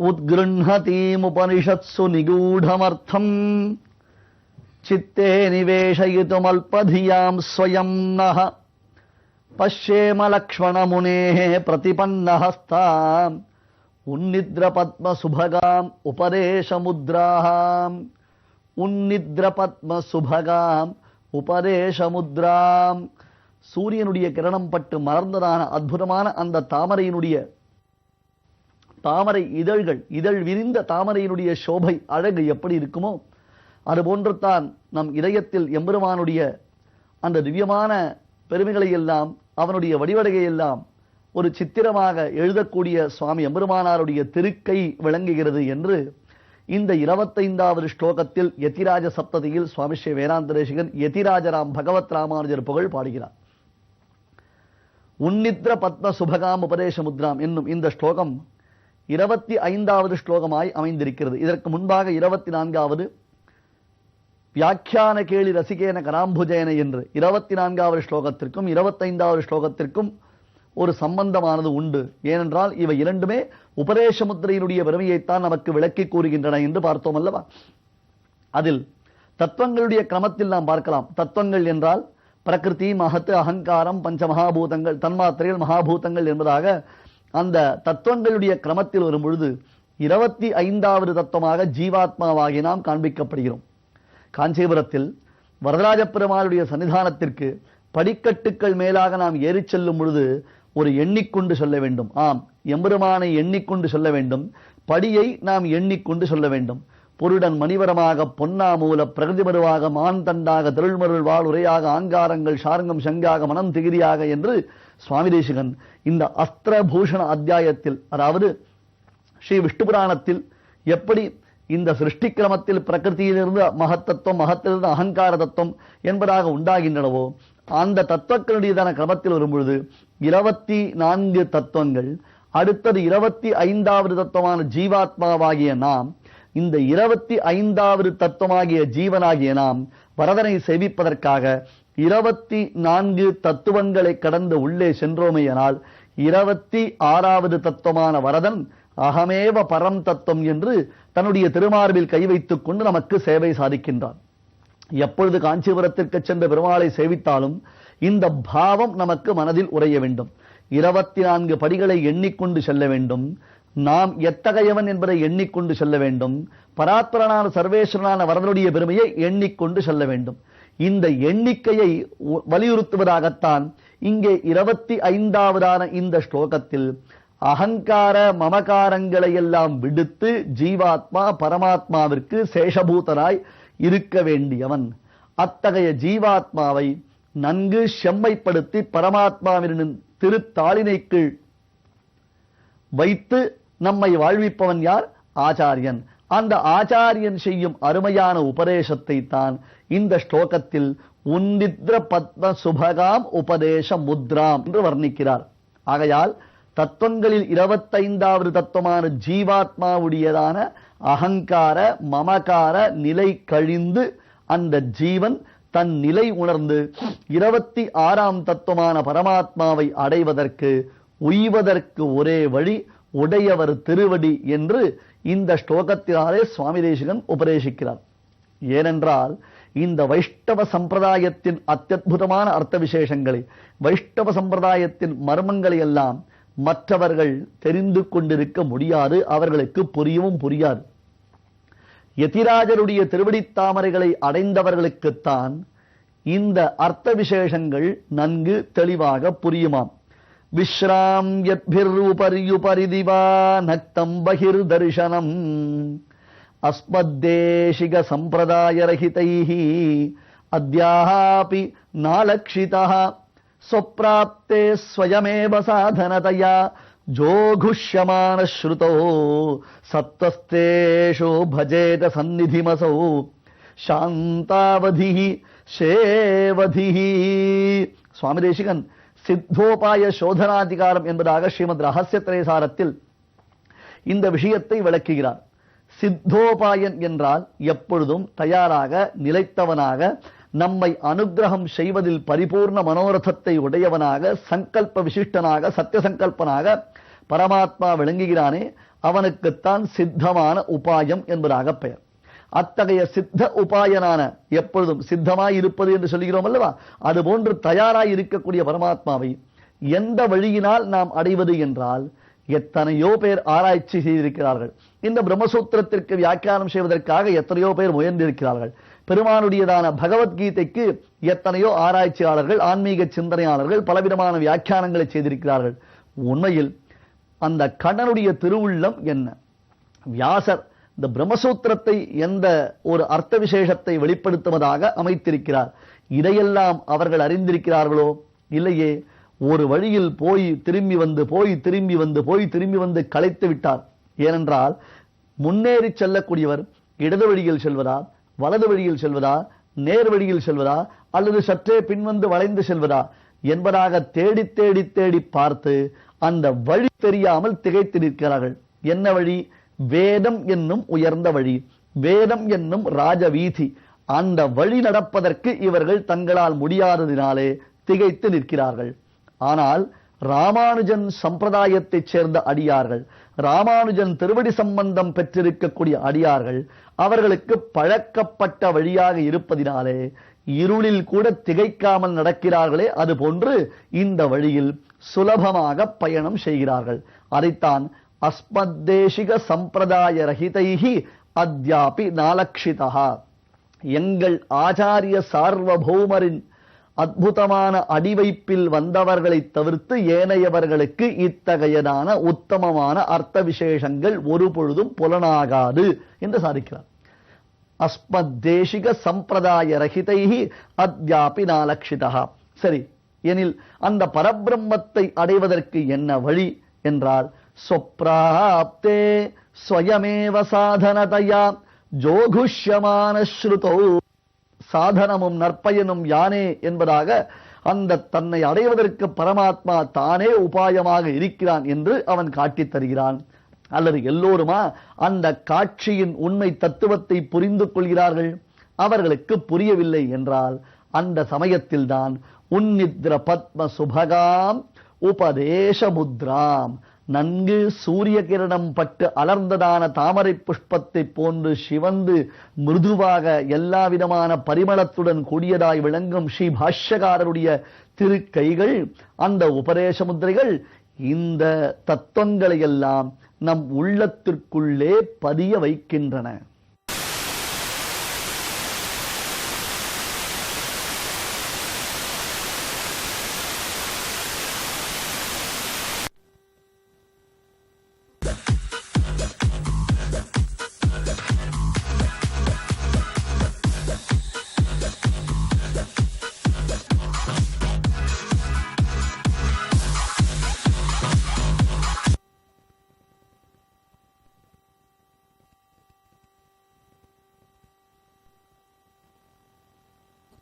உத்கிருஹதீமுபனிஷத்சு நிகூடமர்த்தம் சித்தே நிவேஷயிதுமல்பதியாம் ஸ்வயம் நஹ பஷ்யேம லக்ஷ்மணமுனேஹ பிரதிபன்னஹஸ்தாம் உன்னித்ர பத்ம சுபகாம் உபதேசமுத்ராம் உன்னித்ர பத்ம சுபகாம் உபதேசமுத்ராம். சூரியனுடைய கிரணம் பட்டு மலர்ந்ததான அற்புதமான அந்த தாமரையினுடைய தாமரை இதழ்கள், இதழ் விரிந்த தாமரையினுடைய சோபை அழகு எப்படி இருக்குமோ அதுபோன்று தான் நம் இதயத்தில் எம்பெருமானுடைய அந்த திவ்யமான பெருமைகளை எல்லாம் அவனுடைய வடிவடையை எல்லாம் ஒரு சித்திரமாக எழுதக்கூடிய சுவாமி எம்பெருமானாருடைய திருக்கை விளங்குகிறது என்று இந்த 25வது ஸ்லோகத்தில் யதிராஜ சப்ததியில் சுவாமி ஸ்ரீ வேதாந்த தேசிகன் யதிராஜராம் பகவத் ராமானுஜர் புகழ் பாடுகிறார். உன்னித்ர பத்ம சுபகாம் உபதேசமுத்ராம் என்னும் இந்த ஸ்லோகம் 25வது ஸ்லோகமாய் அமைந்திருக்கிறது. இதற்கு முன்பாக 24வது வியாக்கியான கேளி ரசிகேன கராம்புஜேன என்று 24வது ஸ்லோகத்திற்கும் 25வது ஸ்லோகத்திற்கும் ஒரு சம்பந்தமானது உண்டு. ஏனென்றால் இவை இரண்டுமே உபதேசமுத்திரையினுடைய பெருமையைத்தான் நமக்கு விளக்கி கூறுகின்றன என்று பார்த்தோம் அல்லவா. அதில் தத்துவங்களுடைய கிரமத்தில் நாம் பார்க்கலாம். தத்துவங்கள் என்றால் பிரகிருதி, மகத்து, அகங்காரம், பஞ்ச மகாபூதங்கள், தன்மாத்திரைகள், மகாபூதங்கள் என்பதாக அந்த தத்துவங்களுடைய கிரமத்தில் வரும் பொழுது 25வது தத்துவமாக ஜீவாத்மாவாகி நாம் காண்பிக்கப்படுகிறோம். காஞ்சிபுரத்தில் வரதராஜ பெருமாளுடைய சன்னிதானத்திற்கு படிக்கட்டுக்கள் மேலாக நாம் ஏறிச் செல்லும் பொழுது ஒரு எண்ணிக்கொண்டு சொல்ல வேண்டும். ஆம், எம்பெருமானை எண்ணிக்கொண்டு சொல்ல வேண்டும். படியை நாம் எண்ணிக்கொண்டு சொல்ல வேண்டும். பொருடன் மணிவரமாக பொன்னாமூல பிரகதி மருவாக மான் தண்டாக திருள்மருள் வாழ் உரையாக ஆங்காரங்கள் சாரங்கம் சங்காக மனம் திகிரியாக என்று சுவாமி தேசிகன் இந்த அஸ்திரபூஷண அத்தியாயத்தில், அதாவது ஸ்ரீ விஷ்ணு புராணத்தில் எப்படி இந்த சிருஷ்டி கிரமத்தில் பிரகிருதியிலிருந்து மகத்தத்துவம், மகத்திலிருந்து அகங்கார தத்துவம் என்பதாக உண்டாகின்றனவோ அந்த தத்துவங்களுடையதான கிரமத்தில் வரும்பொழுது 24 தத்துவங்கள், அடுத்தது 25வது தத்துவமான ஜீவாத்மாவாகிய நாம், இந்த 25வது தத்துவமாகிய ஜீவனாகிய நாம் வரதனை சேவிப்பதற்காக 24 தத்துவங்களை கடந்து உள்ளே சென்றோமேயானால் 26வது தத்துவமான வரதன் அகமேவ பரம் தத்துவம் என்று தன்னுடைய திருமார்பில் கை வைத்துக் கொண்டு நமக்கு சேவை சாதிக்கின்றான். எப்பொழுது காஞ்சிபுரத்திற்கு சென்ற பெருமாளை சேவித்தாலும் இந்த பாவம் நமக்கு மனதில் உறைய வேண்டும். 24 படிகளை எண்ணிக்கொண்டு செல்ல வேண்டும். நாம் எத்தகையவன் என்பதை எண்ணிக்கொண்டு செல்ல வேண்டும். பராத்பரனான சர்வேஸ்வரனான வரதனுடைய பெருமையை எண்ணிக்கொண்டு செல்ல வேண்டும். இந்த எண்ணிக்கையை வலியுறுத்துவதாகத்தான் இங்கே 25வதான இந்த ஸ்லோகத்தில் அகங்கார மமகாரங்களை எல்லாம் விடுத்து ஜீவாத்மா பரமாத்மாவிற்கு சேஷபூதராய் இருக்க வேண்டியவன். அத்தகைய ஜீவாத்மாவை நன்கு செம்மைப்படுத்தி பரமாத்மாவின் திருத்தாளினை கீழ் வைத்து நம்மை வாழ்விப்பவன் யார்? ஆச்சாரியன். அந்த ஆச்சாரியன் செய்யும் அருமையான உபதேசத்தை தான் இந்த ஸ்லோகத்தில் உன்னித்ர பத்ம சுபகாம் உபதேச முத்ராம் என்று வர்ணிக்கிறார். ஆகையால் தத்துவங்களில் 25வது தத்துவமான ஜீவாத்மாவுடையதான அகங்கார மமகார நிலை கழிந்து அந்த ஜீவன் தன் நிலை உணர்ந்து 26ஆம் தத்துவமான பரமாத்மாவை அடைவதற்கு உய்வதற்கு ஒரே வழி உடையவர் திருவடி என்று இந்த ஸ்லோகத்தினாலே சுவாமி தேசிகன் உபதேசிக்கிறார். ஏனென்றால் இந்த வைஷ்ணவ சம்பிரதாயத்தின் அத்தியுதமான அர்த்த விசேஷங்களை, வைஷ்ணவ சம்பிரதாயத்தின் மர்மங்களை எல்லாம் மற்றவர்கள் தெரிந்து கொண்டிருக்க முடியாது. அவர்களுக்கு புரியவும் புரியாது. யதிராஜருடைய திருவடித் தாமரைகளை அடைந்தவர்களுக்குத்தான் இந்த அர்த்த விசேஷங்கள் நன்கு தெளிவாக புரியுமாம். விஸ்ராம் யத்பிர்உபரியுபரி திவா நக்தம் பகிர் தர்சனம் அஸ்மத்தேசிக சம்பிரதாய ரஹிதைஹி அத்யாஹாபி நாலக்ஷிதஹ ஸ்வப்ராப்தே ஸ்வயமேவ சாதனதயா ஜோகுஷ்யமான ஸ்ருதோ சத்வஸ்தேஷோ பஜேத சந்நிதிமசௌ சாந்தாவதிஹி சேவதிஹி. சுவாமி தேசிகன் சித்தோபாய சோதனாதிகாரம் என்பதாக ஸ்ரீமத் ரகசிய திரேசாரத்தில் இந்த விஷயத்தை விளக்குகிறார். சித்தோபாயன் என்றால் எப்பொழுதும் தயாராக நிலைத்தவனாக நம்மை அனுகிரகம் செய்வதில் பரிபூர்ண மனோரதத்தை உடையவனாக சங்கல்ப விசிஷ்டனாக சத்திய சங்கல்பனாக பரமாத்மா விளங்குகிறானே அவனுக்குத்தான் சித்தமான உபாயம் என்பதாக பெயர். அத்தகைய சித்த உபாயனான, எப்பொழுதும் சித்தமாய் இருப்பது என்று சொல்கிறோம் அல்லவா, அதுபோன்று தயாராய் இருக்கக்கூடிய பரமாத்மாவை எந்த வழியினால் நாம் அடைவது என்றால், எத்தனையோ பேர் ஆராய்ச்சி செய்திருக்கிறார்கள். இந்த பிரம்மசூத்திரத்திற்கு வியாக்கியானம் செய்வதற்காக எத்தனையோ பேர் முயன்றிருக்கிறார்கள். பெருமானுடையதான பகவத்கீதைக்கு எத்தனையோ ஆராய்ச்சியாளர்கள், ஆன்மீக சிந்தனையாளர்கள் பலவிதமான வியாக்கியானங்களை செய்திருக்கிறார்கள். உண்மையில் அந்த கண்ணனுடைய திருவுள்ளம் என்ன? வியாசர் இந்த பிரம்மசூத்திரத்தை எந்த ஒரு அர்த்த விசேஷத்தை வெளிப்படுத்துவதாக அமைத்திருக்கிறார். இதையெல்லாம் அவர்கள் அறிந்திருக்கிறார்களோ? இல்லையே. ஒரு வழியில் போய் திரும்பி வந்து போய் திரும்பி வந்து போய் திரும்பி வந்து களைத்து விட்டார். ஏனென்றால் முன்னேறி செல்லக்கூடியவர் இடது வழியில் செல்வதா, வலது வழியில் செல்வதா, நேர் வழியில் செல்வதா, அல்லது சற்றே பின்வந்து வளைந்து செல்வதா என்பதாக தேடி தேடி தேடி பார்த்து அந்த வழி தெரியாமல் திகைத்து நிற்கிறார்கள். என்ன வழி? வேதம் என்னும் உயர்ந்த வழி, வேதம் என்னும் ராஜவீதி. அந்த வழி நடப்பதற்கு இவர்கள் தங்களால் முடியாததினாலே திகைத்து நிற்கிறார்கள். ஆனால் ராமானுஜன் சம்பிரதாயத்தைச் சேர்ந்த அடியார்கள், ராமானுஜன் திருவடி சம்பந்தம் பெற்றிருக்கக்கூடிய அடியார்கள், அவர்களுக்கு பழக்கப்பட்ட வழியாக இருப்பதினாலே இருளில் கூட திகைக்காமல் நடக்கிறார்களே, அதுபோன்று இந்த வழியில் சுலபமாக பயணம் செய்கிறார்கள். அதைத்தான் அஸ்மத்தேசிக சம்பிரதாய ரஹிதைஹி அத்யாபி நாலக்ஷிதா, எங்கள் ஆச்சாரிய சார்வபௌமரின் அற்புதமான அடிவைப்பில் வந்தவர்களை தவிர்த்து ஏனையவர்களுக்கு இத்தகையதான உத்தமமான அர்த்த விசேஷங்கள் ஒரு பொழுதும் புலனாகாது என்று சாதிக்கிறார். அஸ்மத்தேசிக சம்பிரதாய ரஹிதைஹி அத்யாபி நாலக்ஷிதா. சரி, எனில் அந்த பரபிரம்மத்தை அடைவதற்கு என்ன வழி என்றால், சொப்ராப்தே ஸ்வயமேவ சாதனதயா ஜோகுஷ்யமான ஸ்ருதோ, சாதனமும் நற்பயனும் யானே என்பதாக அந்த தன்னை அடைவதற்கு பரமாத்மா தானே உபாயமாக இருக்கிறான் என்று அவன் காட்டித் தருகிறான். அல்லது எல்லோருமா அந்த காட்சியின் உண்மை தத்துவத்தை புரிந்து கொள்கிறார்கள்? அவர்களுக்கு புரியவில்லை என்றால் அந்த சமயத்தில்தான் உன்னித்ர பத்ம சுபகாம் உபதேச முத்ராம், நன்கு சூரிய கிரணம் பட்டு அலர்ந்ததான தாமரை புஷ்பத்தை போன்று சிவந்து மிருதுவாக எல்லா விதமான பரிமளத்துடன் கூடியதாய் விளங்கும் ஸ்ரீ பாஷ்யகாரருடைய திருக்கைகள், அந்த உபதேச முத்திரைகள் இந்த தத்துவங்களை எல்லாம் நம் உள்ளத்திற்குள்ளே பதிய வைக்கின்றன.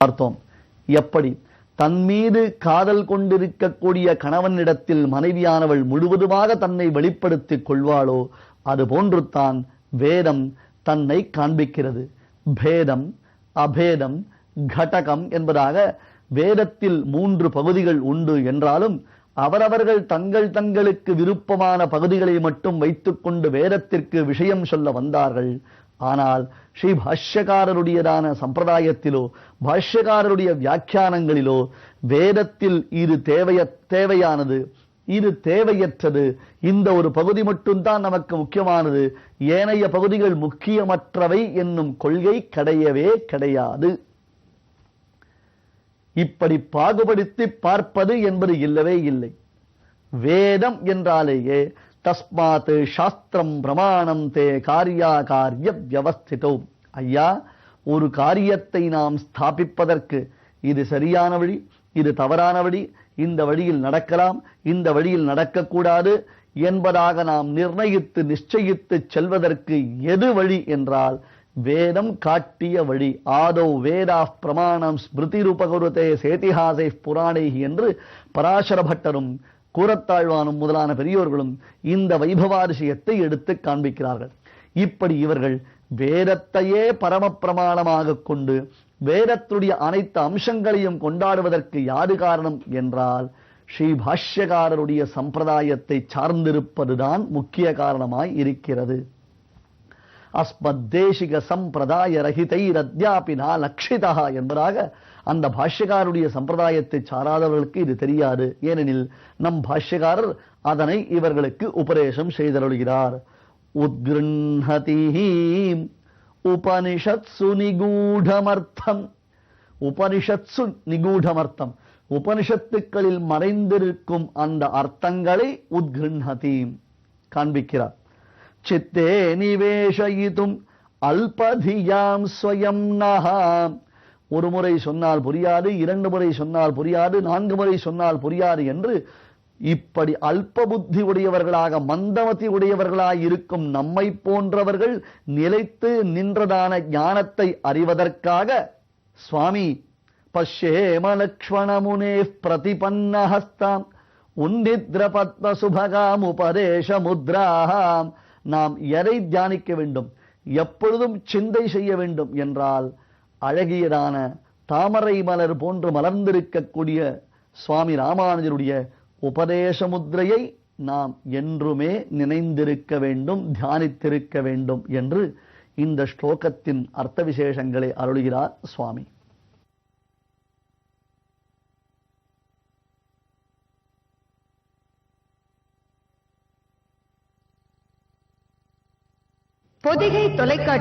பார்த்தோம். எப்படி தன் மீது காதல் கொண்டிருக்கக்கூடிய கணவனிடத்தில் மனைவியானவள் முழுவதுமாக தன்னை வெளிப்படுத்திக் கொள்வாளோ அதுபோன்று தான் வேதம் தன்னை காண்பிக்கிறது. பேதம், அபேதம், கடகம் என்பதாக வேதத்தில் 3 பகுதிகள் உண்டு என்றாலும் அவரவர்கள் தங்களுக்கு விருப்பமான பகுதிகளை மட்டும் வைத்துக்கொண்டு வேதத்திற்கு விஷயம் சொல்ல வந்தார்கள். ஆனால் ஸ்ரீ பாஷ்யக்காரருடையதான சம்பிரதாயத்திலோ பாஷ்யக்காரருடைய வியாக்கியானங்களிலோ வேதத்தில் இது தேவையானது, இது தேவையற்றது, இந்த ஒரு பகுதி மட்டும்தான் நமக்கு முக்கியமானது, ஏனைய பகுதிகள் முக்கியமற்றவை என்னும் கொள்கை கிடையவே கிடையாது. இப்படி பாகுபடுத்தி பார்ப்பது என்பது இல்லவே இல்லை. வேதம் என்றாலேயே தஸ்மாத் சாஸ்திரம் பிரமாணம் தே காரியாகாரிய வியவஸ்திதோ. ஐயா, ஒரு காரியத்தை நாம் ஸ்தாபிப்பதற்கு இது சரியான வழி, இது தவறான வழி, இந்த வழியில் நடக்கலாம், இந்த வழியில் நடக்கக்கூடாது என்பதாக நாம் நிர்ணயித்து நிச்சயித்து செல்வதற்கு எது வழி என்றால் வேதம் காட்டிய வழி. ஆதோ வேதா பிரமாணம் ஸ்மிருதி ரூபகுருதே சேதிஹாசை புராணை என்று பராசர பட்டரும் கூரத்தாழ்வானும் முதலான பெரியோர்களும் இந்த வைபவாதிசயத்தை எடுத்து காண்பிக்கிறார்கள். இப்படி இவர்கள் வேதத்தையே பரம பிரமாணமாக கொண்டு வேதத்துடைய அனைத்து அம்சங்களையும் கொண்டாடுவதற்கு யாது காரணம் என்றால் ஸ்ரீ பாஷ்யகாரருடைய சம்பிரதாயத்தை சார்ந்திருப்பதுதான் முக்கிய காரணமாய் இருக்கிறது. அஸ்மத்தேசிக சம்பிரதாய ரஹிதைரத்யாபினா லக்ஷிதா என்பதாக அந்த பாஷ்யக்காரருடைய சம்பிரதாயத்தை சாராதவர்களுக்கு இது தெரியாது. ஏனெனில் நம் பாஷ்யக்காரர் அதனை இவர்களுக்கு உபதேசம் செய்தருளுகிறார். உத்கிருஹதீம் உபனிஷத்சு நிகூடமர்த்தம். உபனிஷத்சு நிகூடமர்த்தம், உபனிஷத்துக்களில் மறைந்திருக்கும் அந்த அர்த்தங்களை உத்கிருஹதீம் காண்பிக்கிறார். சித்தே நிவேஷயிதும் அல்பதியாம் ஸ்வயம் நஹாம். ஒரு முறை சொன்னால் புரியாது, 2 முறை சொன்னால் புரியாது, 4 முறை சொன்னால் புரியாது என்று இப்படி அல்ப புத்தி உடையவர்களாக மந்தமதி உடையவர்களாய் இருக்கும் நம்மை போன்றவர்கள் நிலைத்து நின்றதான ஞானத்தை அறிவதற்காக சுவாமி பஷ்யேம லக்ஷ்மணமுனே பிரதிபன்னஹஸ்தாம் உன்னித்ர பத்ம சுபகாம் உபதேச முத்ராம். நாம் எதை தியானிக்க வேண்டும், எப்பொழுதும் சிந்தை செய்ய வேண்டும் என்றால் அழகியதான தாமரை மலர் போன்று மலர்ந்திருக்கக்கூடிய சுவாமி ராமானுஜருடைய உபதேச முத்ரையை நாம் என்றுமே நினைந்திருக்க வேண்டும், தியானித்திருக்க வேண்டும் என்று இந்த ஸ்லோகத்தின் அர்த்த விசேஷங்களை அருளுகிறார் சுவாமி. பொதிகை தொலைக்காட்சி